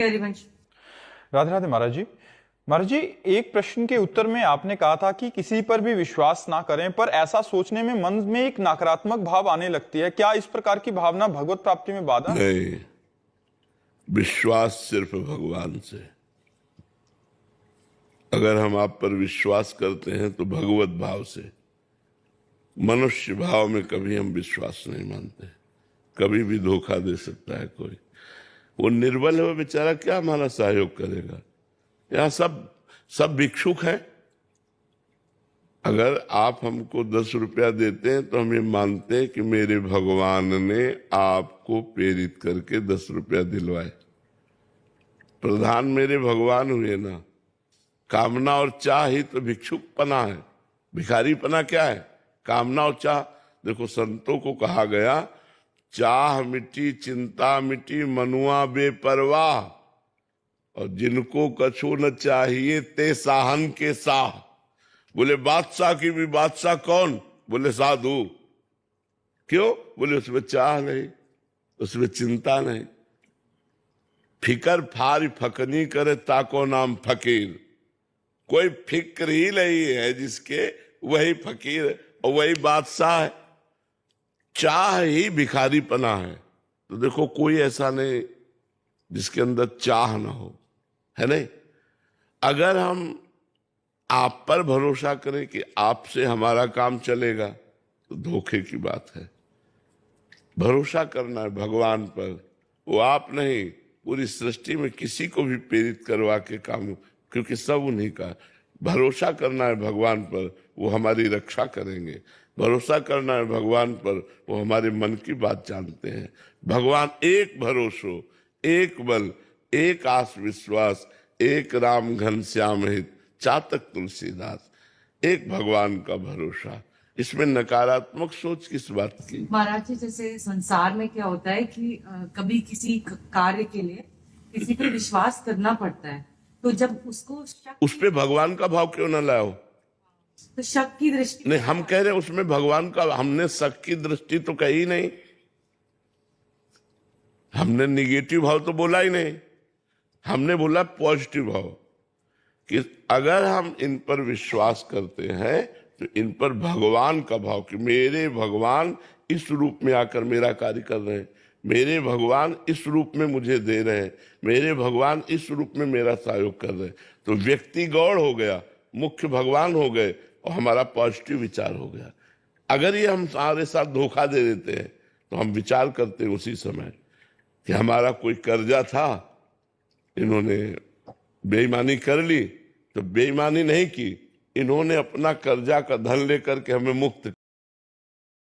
हरिवंश। राधे राधे महाराज जी। महाराज जी, एक प्रश्न के उत्तर में आपने कहा था कि किसी पर भी विश्वास ना करें, पर ऐसा सोचने में मन में एक नकारात्मक भाव आने लगती है। क्या इस प्रकार की भावना भगवत प्राप्ति में बाधा है? नहीं, विश्वास सिर्फ भगवान से। अगर हम आप पर विश्वास करते हैं तो भगवत भाव से। मनुष्य भाव में कभी हम विश्वास नहीं मानते। कभी भी धोखा दे सकता है कोई। वो निर्बल है, वो बेचारा क्या हमारा सहयोग करेगा। यहाँ सब भिक्षुक हैं। अगर आप हमको 10 रुपया देते हैं तो हम ये मानते हैं कि मेरे भगवान ने आपको प्रेरित करके 10 रुपया दिलवाए। प्रधान मेरे भगवान हुए ना। कामना और चाह ही तो भिक्षुक पना है। भिखारी पना क्या है? कामना और चाह। देखो, संतों को कहा गया, चाह मिटी चिंता मिटी मनुआ बेपरवाह, और जिनको कछु न चाहिए ते साहन के साह। बोले बादशाह की भी बादशाह कौन? बोले साधु। क्यों? बोले उसमें चाह नहीं, उसमें चिंता नहीं। फिकर फार फकनी करे ताको नाम फकीर। कोई फिक्र ही नहीं है जिसके, वही फकीर और वही बादशाह है। चाह ही भिखारी पना है। तो देखो, कोई ऐसा नहीं जिसके अंदर चाह ना हो, है नहीं। अगर हम आप पर भरोसा करें कि आपसे हमारा काम चलेगा, तो धोखे की बात है। भरोसा करना है भगवान पर। वो आप नहीं, पूरी सृष्टि में किसी को भी प्रेरित करवा के काम, क्योंकि सब उन्हीं का। भरोसा करना है भगवान पर, वो हमारी रक्षा करेंगे। भरोसा करना है भगवान पर, वो हमारे मन की बात जानते हैं। भगवान एक भरोसो, एक बल, एक आस विश्वास, एक राम घनश्याम हित, चातक तुलसीदास। एक भगवान का भरोसा। इसमें नकारात्मक सोच किस बात की? महाराज जी, जैसे संसार में क्या होता है कि कभी किसी कार्य के लिए किसी पर विश्वास करना पड़ता है, तो जब उसको शक, उस पे भगवान का भाव क्यों ना लाओ? तो शक की दृष्टि नहीं, हम कह रहे हैं उसमें भगवान का, हमने शक की दृष्टि तो कही नहीं। हमने निगेटिव भाव तो बोला ही नहीं। हमने बोला पॉजिटिव भाव, कि अगर हम इन पर विश्वास करते हैं तो इन पर भगवान का भाव, कि मेरे भगवान इस रूप में आकर मेरा कार्य कर रहे हैं, मेरे भगवान इस रूप में मुझे दे रहे हैं, मेरे भगवान इस रूप में मेरा सहयोग कर रहे हैं। तो व्यक्ति गौड़ हो गया, मुख्य भगवान हो गए, और हमारा पॉजिटिव विचार हो गया। अगर ये हम हमारे साथ धोखा दे देते हैं तो हम विचार करते हैं उसी समय कि हमारा कोई कर्जा था, इन्होंने बेईमानी कर ली। तो बेईमानी नहीं की, इन्होंने अपना कर्जा का धन लेकर के हमें मुक्त